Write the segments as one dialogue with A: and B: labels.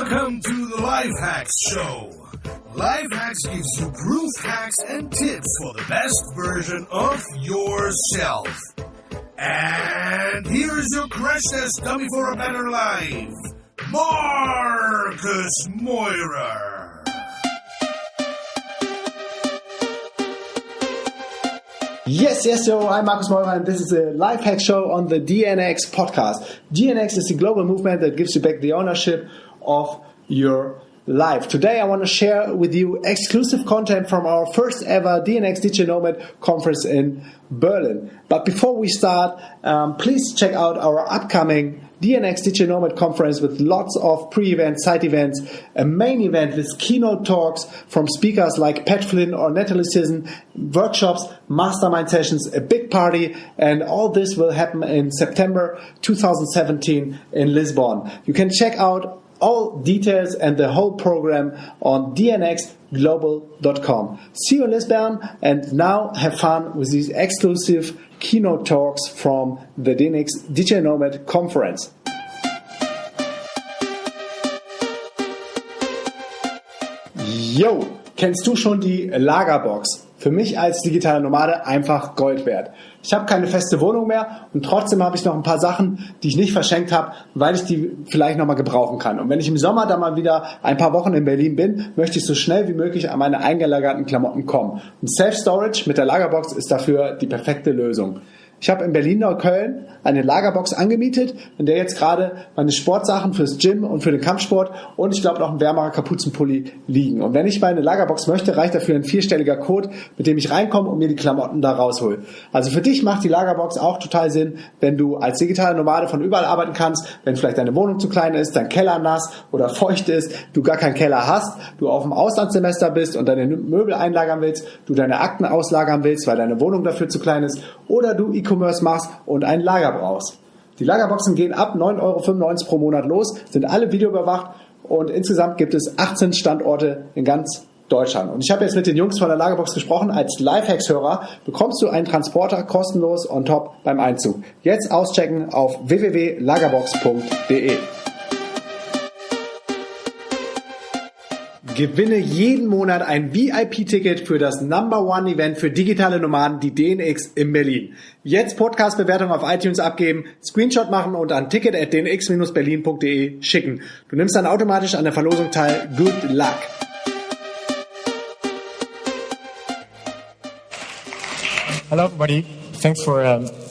A: Welcome to the Life Hacks Show. Life Hacks gives you proof hacks and tips for the best version of yourself. And here's your crash test dummy for a better life, Marcus Meurer.
B: Yes, yo, I'm Marcus Meurer and this is a Life Hack Show on the DNX podcast. DNX is the global movement that gives you back the ownership of your life. Today I want to share with you exclusive content from our first ever DNX Digital Nomad conference in Berlin. But before we start, please check out our upcoming DNX Digital Nomad conference with lots of pre-events, side events, a main event with keynote talks from speakers like Pat Flynn or Natalie Sisson, workshops, mastermind sessions, a big party, and all this will happen in September 2017 in Lisbon. You can check out all details and the whole program on dnxglobal.com. See you in Lisbon, and now have fun with these exclusive keynote talks from the DNX Digital Nomad Conference. Yo, kennst du schon die Lagerbox? Für mich als digitaler Nomade einfach Gold wert. Ich habe keine feste Wohnung mehr und trotzdem habe ich noch ein paar Sachen, die ich nicht verschenkt habe, weil ich die vielleicht nochmal gebrauchen kann. Und wenn ich im Sommer dann mal wieder ein paar Wochen in Berlin bin, möchte ich so schnell wie möglich an meine eingelagerten Klamotten kommen. Und Self-Storage mit der Lagerbox ist dafür die perfekte Lösung. Ich habe in Berlin-Neukölln eine Lagerbox angemietet, in der jetzt gerade meine Sportsachen fürs Gym und für den Kampfsport und ich glaube noch ein wärmerer Kapuzenpulli liegen. Und wenn ich meine Lagerbox möchte, reicht dafür ein 4-stelliger Code, mit dem ich reinkomme und mir die Klamotten da raushole. Also für dich macht die Lagerbox auch total Sinn, wenn du als digitaler Nomade von überall arbeiten kannst, wenn vielleicht deine Wohnung zu klein ist, dein Keller nass oder feucht ist, du gar keinen Keller hast, du auf dem Auslandssemester bist und deine Möbel einlagern willst, du deine Akten auslagern willst, weil deine Wohnung dafür zu klein ist, oder du E-Commerce machst und ein Lager brauchst. Die Lagerboxen gehen ab 9,95 € pro Monat los, sind alle videoüberwacht und insgesamt gibt es 18 Standorte in ganz Deutschland. Und ich habe jetzt mit den Jungs von der Lagerbox gesprochen. Als Lifehacks-Hörer bekommst du einen Transporter kostenlos on top beim Einzug. Jetzt auschecken auf www.lagerbox.de. Gewinne jeden Monat ein VIP-Ticket für das Number-One-Event für digitale Nomaden, die DNX in Berlin. Jetzt Podcast-Bewertung auf iTunes abgeben, Screenshot machen und an ticket@dnx-berlin.de schicken. Du nimmst dann automatisch an der Verlosung teil. Good luck!
C: Hello, everybody. Thanks for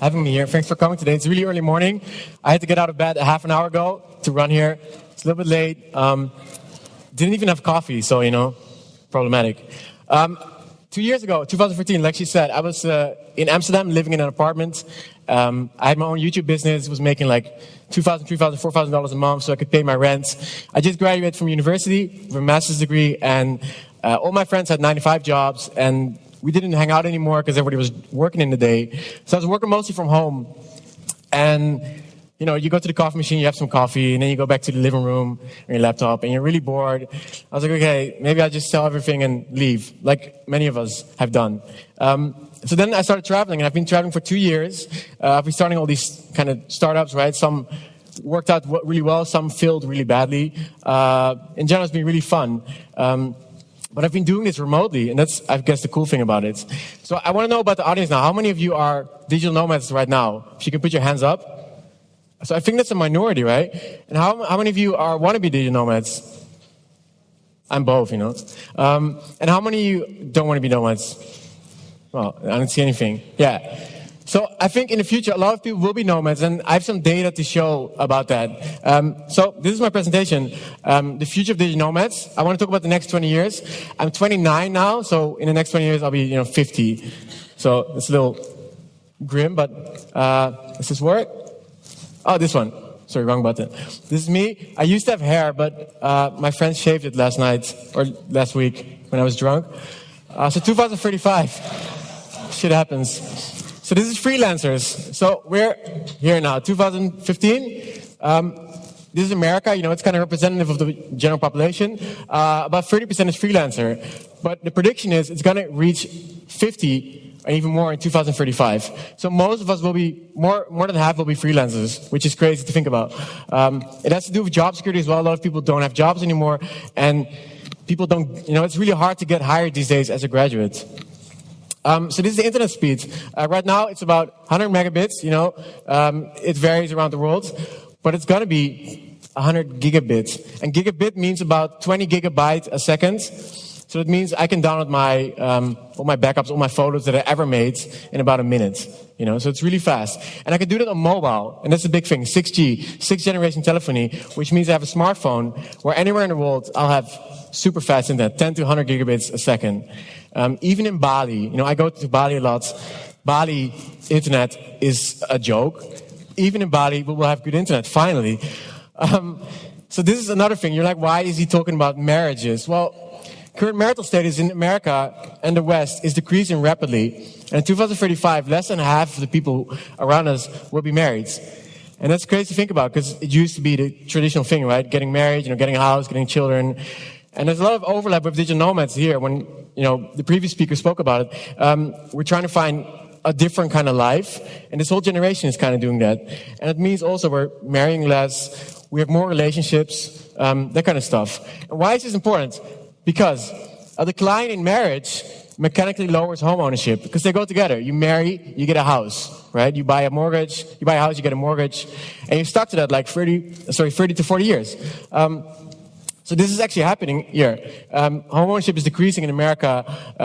C: having me here. Thanks for coming today. It's really early morning. I had to get out of bed a half an hour ago to run here. It's a little bit late. Didn't even have coffee, so, problematic. 2 years ago, 2015, like she said, I was in Amsterdam living in an apartment. I had my own YouTube business, was making like $2,000, $3,000, $4,000 a month so I could pay my rent. I just graduated from university with a master's degree, and all my friends had 9-to-5 jobs, and we didn't hang out anymore because everybody was working in the day. So I was working mostly from home, and you go to the coffee machine, you have some coffee, and then you go back to the living room and your laptop, and you're really bored. I was like, okay, maybe I'll just sell everything and leave, like many of us have done. So then I started traveling, and I've been traveling for 2 years. I've been starting all these kind of startups, right? Some worked out really well, some failed really badly. In general, it's been really fun. But I've been doing this remotely, and that's, I guess, the cool thing about it. So I want to know about the audience now. How many of you are digital nomads right now? If you can put your hands up. So I think that's a minority, right? And how many of you are wannabe digital nomads? I'm both, And how many of you don't want to be nomads? Well, I don't see anything. Yeah. So I think in the future, a lot of people will be nomads, and I have some data to show about that. So this is my presentation, the future of digital nomads. I want to talk about the next 20 years. I'm 29 now, so in the next 20 years, I'll be 50. So it's a little grim, but does this work? Oh, this one. Sorry, wrong button. This is me. I used to have hair, but my friend shaved it last night, or last week, when I was drunk. So 2035. Shit happens. So this is freelancers. So we're here now, 2015. This is America. It's kind of representative of the general population. About 30% is freelancer. But the prediction is it's going to reach 50 and even more in 2035. So most of us will be, more than half will be freelancers, which is crazy to think about. It has to do with job security as well. A lot of people don't have jobs anymore, and people don't, it's really hard to get hired these days as a graduate. So this is the internet speed. Right now it's about 100 megabits, it varies around the world, but it's gonna be 100 gigabits. And gigabit means about 20 gigabytes a second. So it means I can download all my backups, all my photos that I ever made in about a minute. So it's really fast. And I can do that on mobile, and that's the big thing, 6G, sixth generation telephony, which means I have a smartphone where anywhere in the world I'll have super fast internet, 10 to 100 gigabits a second. Even in Bali, I go to Bali a lot. Bali internet is a joke. Even in Bali, we will have good internet, finally. So this is another thing. You're like, why is he talking about marriages? Well, current marital status in America and the West is decreasing rapidly. And in 2035, less than half of the people around us will be married. And that's crazy to think about, because it used to be the traditional thing, right? Getting married, getting a house, getting children. And there's a lot of overlap with digital nomads here. When, the previous speaker spoke about it, we're trying to find a different kind of life. And this whole generation is kind of doing that. And it means also we're marrying less, we have more relationships, that kind of stuff. And why is this important? Because a decline in marriage mechanically lowers home ownership, because they go together. You marry, you get a house, right? You buy a mortgage, you buy a house, you get a mortgage, and you're stuck to that like 30 to 40 years. So this is actually happening here. Home ownership is decreasing in America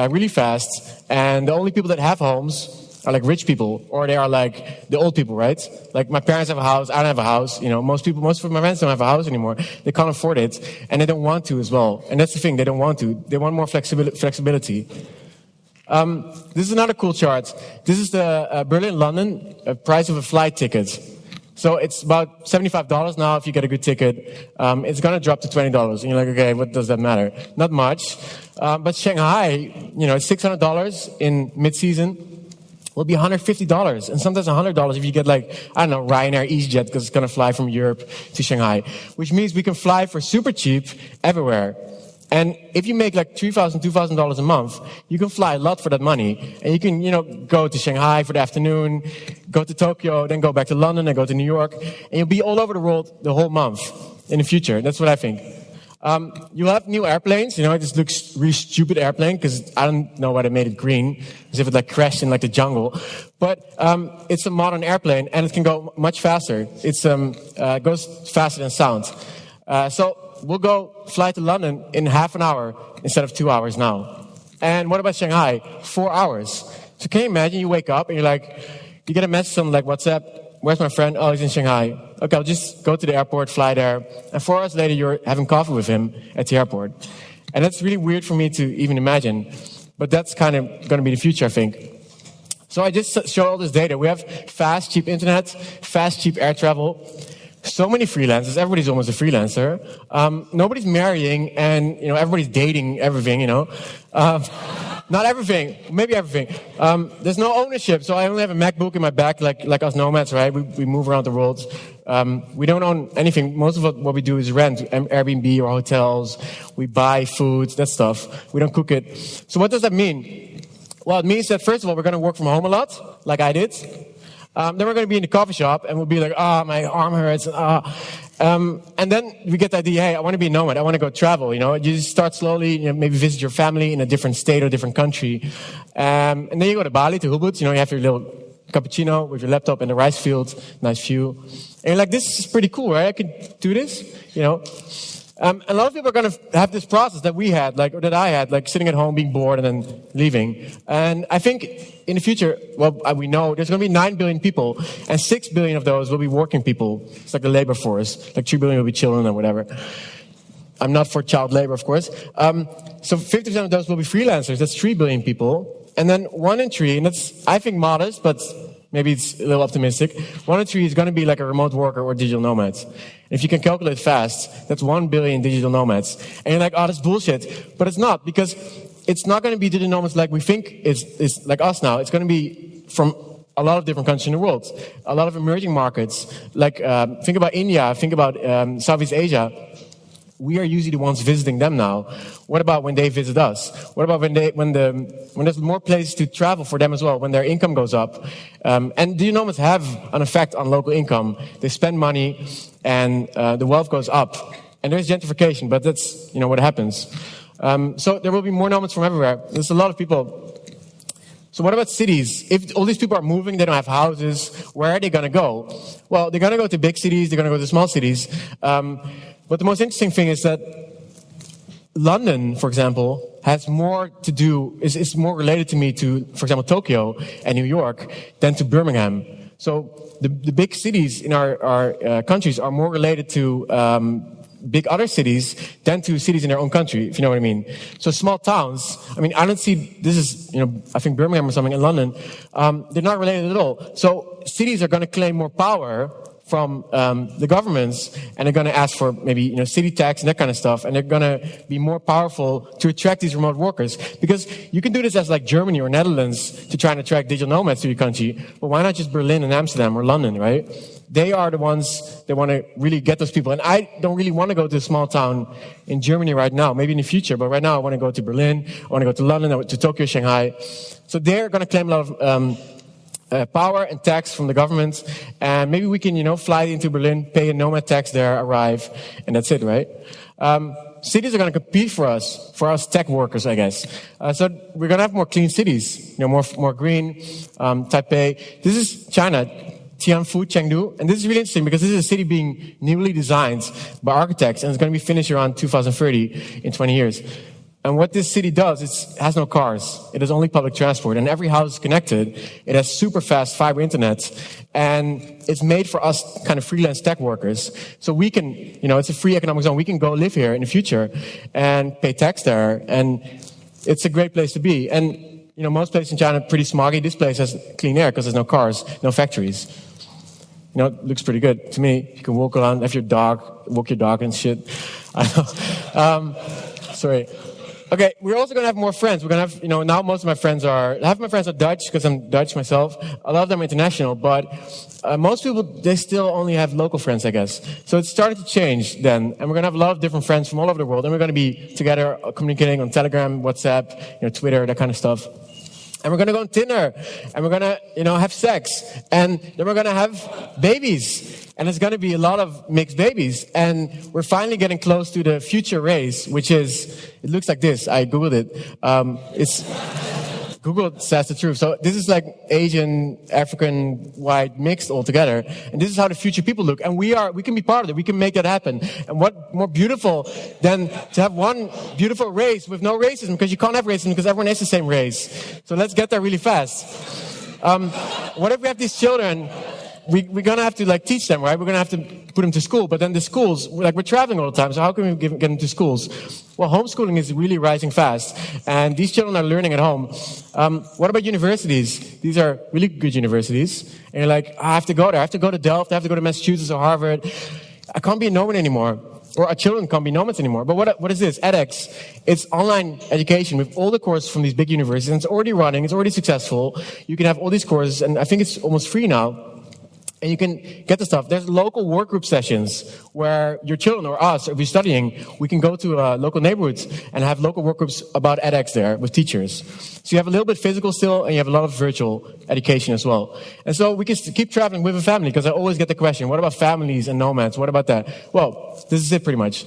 C: really fast, and the only people that have homes are like rich people, or they are like the old people, right? Like my parents have a house, I don't have a house. Most of my friends don't have a house anymore. They can't afford it, and they don't want to as well. And that's the thing, they don't want to. They want more flexibility. This is another cool chart. This is the Berlin-London price of a flight ticket. So it's about $75 now if you get a good ticket. It's going to drop to $20. And you're like, okay, what does that matter? Not much. But Shanghai, it's $600 in mid-season. Will be $150, and sometimes $100 if you get Ryanair EasyJet, because it's going to fly from Europe to Shanghai, which means we can fly for super cheap everywhere. And if you make like $3,000, $2,000 a month, you can fly a lot for that money. And you can, go to Shanghai for the afternoon, go to Tokyo, then go back to London, and go to New York, and you'll be all over the world the whole month in the future. That's what I think. You'll have new airplanes, it just looks really stupid airplane, because I don't know why they made it green, as if it crashed in the jungle. But, it's a modern airplane, and it can go much faster. It's, goes faster than sound. So we'll go fly to London in half an hour instead of 2 hours now. And what about Shanghai? 4 hours. So can you imagine you wake up and you get a message on WhatsApp, where's my friend? Oh, he's in Shanghai. Okay, I'll just go to the airport, fly there. And 4 hours later, you're having coffee with him at the airport. And that's really weird for me to even imagine. But that's kind of going to be the future, I think. So I just showed all this data. We have fast, cheap internet, fast, cheap air travel. So many freelancers. Everybody's almost a freelancer. Nobody's marrying, and, everybody's dating everything, Not everything, maybe everything. There's no ownership, so I only have a MacBook in my back, like us nomads, right? We move around the world. We don't own anything. Most of what we do is rent, Airbnb or hotels. We buy food, that stuff. We don't cook it. So what does that mean? Well, it means that, first of all, we're going to work from home a lot, like I did. Then we're going to be in the coffee shop, and we'll be like, my arm hurts. And then we get the idea, hey, I want to be a nomad. I want to go travel, You just start slowly, maybe visit your family in a different state or different country. And then you go to Bali, to Ubud. You have your little cappuccino with your laptop in the rice field, nice view. And you're like, this is pretty cool, right? I can do this, And a lot of people are going to have this process that we had, or that I had, sitting at home, being bored, and then leaving. And I think in the future, we know there's going to be 9 billion people, and 6 billion of those will be working people. It's like the labor force. 3 billion will be children or whatever. I'm not for child labor, of course. So 50% of those will be freelancers. That's 3 billion people. And then 1 in 3, and that's, I think, modest, but maybe it's a little optimistic. 1 in 3 is going to be like a remote worker or digital nomads. If you can calculate fast, that's 1 billion digital nomads. And you're like, oh, that's bullshit. But it's not, because it's not going to be digital nomads like we think it's like us now. It's going to be from a lot of different countries in the world. A lot of emerging markets. Think about India, think about Southeast Asia. we are usually the ones visiting them now. What about when they visit us? What about when there's more places to travel for them as well, when their income goes up? And do nomads have an effect on local income? They spend money and the wealth goes up. And there's gentrification, but that's, what happens. So there will be more nomads from everywhere. There's a lot of people. So what about cities? If all these people are moving, they don't have houses, where are they going to go? Well, they're going to go to big cities, they're going to go to small cities. But the most interesting thing is that London, for example, has more to do, is more related to me to, for example, Tokyo and New York than to Birmingham. So the big cities in our countries are more related to big other cities than to cities in their own country, if you know what I mean. So small towns, I don't see, this is, I think Birmingham or something in London, they're not related at all. So cities are going to claim more power from the governments, and they're going to ask for maybe city tax and that kind of stuff, and they're going to be more powerful to attract these remote workers. Because you can do this as like Germany or Netherlands to try and attract digital nomads to your country, but why not just Berlin and Amsterdam or London, right? They are the ones that want to really get those people. And I don't really want to go to a small town in Germany right now, maybe in the future, but right now I want to go to Berlin, I want to go to London, to Tokyo, Shanghai. So they're going to claim a lot of power and tax from the government, and maybe we can, fly into Berlin, pay a nomad tax there, arrive, and that's it, right? Cities are going to compete for us tech workers, I guess. So we're going to have more clean cities, more green. Taipei. This is China, Tianfu, Chengdu, and this is really interesting because this is a city being newly designed by architects, and it's going to be finished around 2030 in 20 years. And what this city does, it has no cars. It has only public transport. And every house is connected. It has super fast fiber internet. And it's made for us kind of freelance tech workers. So we can, it's a free economic zone. We can go live here in the future and pay tax there. And it's a great place to be. And, most places in China are pretty smoggy. This place has clean air because there's no cars, no factories. It looks pretty good to me. You can walk around, walk your dog and shit. I know. Sorry. Okay, we're also going to have more friends. We're going to have, now half of my friends are Dutch because I'm Dutch myself. A lot of them are international, but most people, they still only have local friends, I guess. So it's starting to change then. And we're going to have a lot of different friends from all over the world. And we're going to be together communicating on Telegram, WhatsApp, Twitter, that kind of stuff. And we're going to go on Tinder, and we're going to, have sex, and then we're going to have babies, and it's going to be a lot of mixed babies, and we're finally getting close to the future race, which is, it looks like this. I Googled it. Google says the truth. So this is like Asian, African, white, mixed all together. And this is how the future people look. And we can be part of it. We can make that happen. And what more beautiful than to have one beautiful race with no racism, because you can't have racism because everyone is the same race. So let's get there really fast. What if we have these children? We're going to have to teach them, right? We're going to have to put them to school. But then the schools, we're traveling all the time. So how can we get them to schools? Well, homeschooling is really rising fast. And these children are learning at home. What about universities? These are really good universities. And you're like, I have to go there. I have to go to Delft. I have to go to Massachusetts or Harvard. I can't be a nomad anymore. Or our children can't be nomads anymore. But what is this? edX. It's online education with all the courses from these big universities. And it's already running. It's already successful. You can have all these courses. And I think it's almost free now. And you can get the stuff. There's local work group sessions where your children or us, if we're studying, we can go to local neighborhoods and have local work groups about edX there with teachers. So you have a little bit physical still, and you have a lot of virtual education as well. And so we can keep traveling with a family, because I always get the question, what about families and nomads? What about that? Well, this is it pretty much.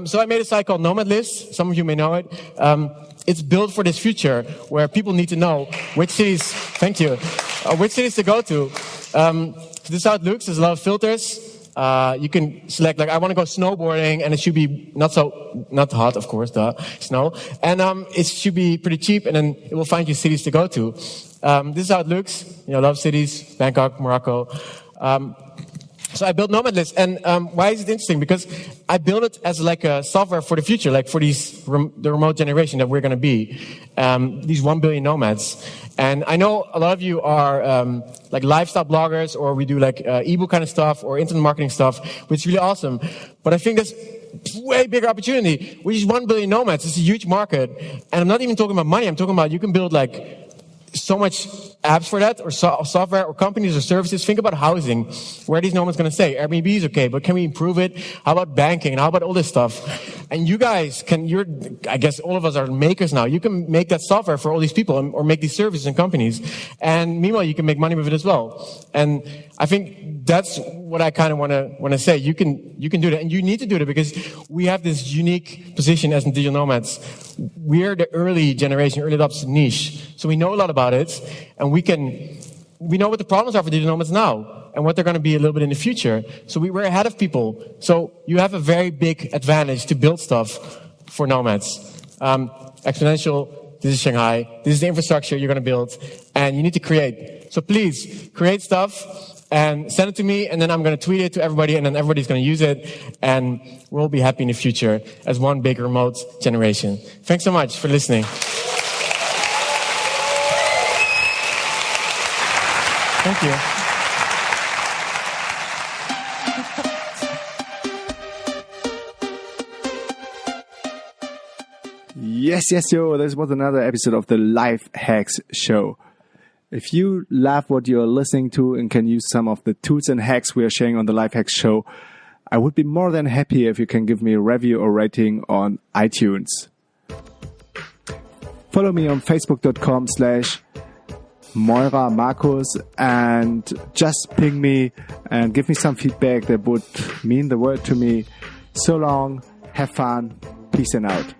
C: So I made a site called Nomad List. Some of you may know it. It's built for this future where people need to know which cities, which cities to go to. So this is how it looks. There's a lot of filters. You can select, I want to go snowboarding, and it should be not hot, of course, snow. And it should be pretty cheap, and then it will find you cities to go to. This is how it looks. A lot of cities, Bangkok, Morocco. So I built Nomad List. And why is it interesting? Because I built it as a software for the future, for the remote generation that we're going to be. These 1 billion nomads. And I know a lot of you are lifestyle bloggers, or we do ebook kind of stuff or internet marketing stuff, which is really awesome. But I think there's way bigger opportunity, which is 1 billion nomads. It's a huge market. And I'm not even talking about money. I'm talking about you can build so much apps for that, or software, or companies or services. Think about housing. Where are these nomads going to stay? Airbnb is okay, but can we improve it? How about banking? And how about all this stuff? And you guys I guess all of us are makers now. You can make that software for all these people, or make these services and companies. And meanwhile, you can make money with it as well. And I think that's what I kind of want to say. You can do that, and you need to do that, because we have this unique position as digital nomads. We are the early generation, early adopters niche. So we know a lot about it, and we know what the problems are for digital nomads now, and what they're going to be a little bit in the future. So we're ahead of people. So you have a very big advantage to build stuff for nomads. Exponential, this is Shanghai, this is the infrastructure you're going to build, and you need to create. So please, create stuff, and send it to me, and then I'm going to tweet it to everybody, and then everybody's going to use it, and we'll be happy in the future as one big remote generation. Thanks so much for listening. Thank you.
B: Yes, yo, this was another episode of the Life Hacks Show. If you love what you're listening to and can use some of the tools and hacks we are sharing on the Life Hacks Show, I would be more than happy if you can give me a review or rating on iTunes. Follow me on facebook.com/Moira Markus and just ping me and give me some feedback that would mean the world to me. So long, have fun, peace and out.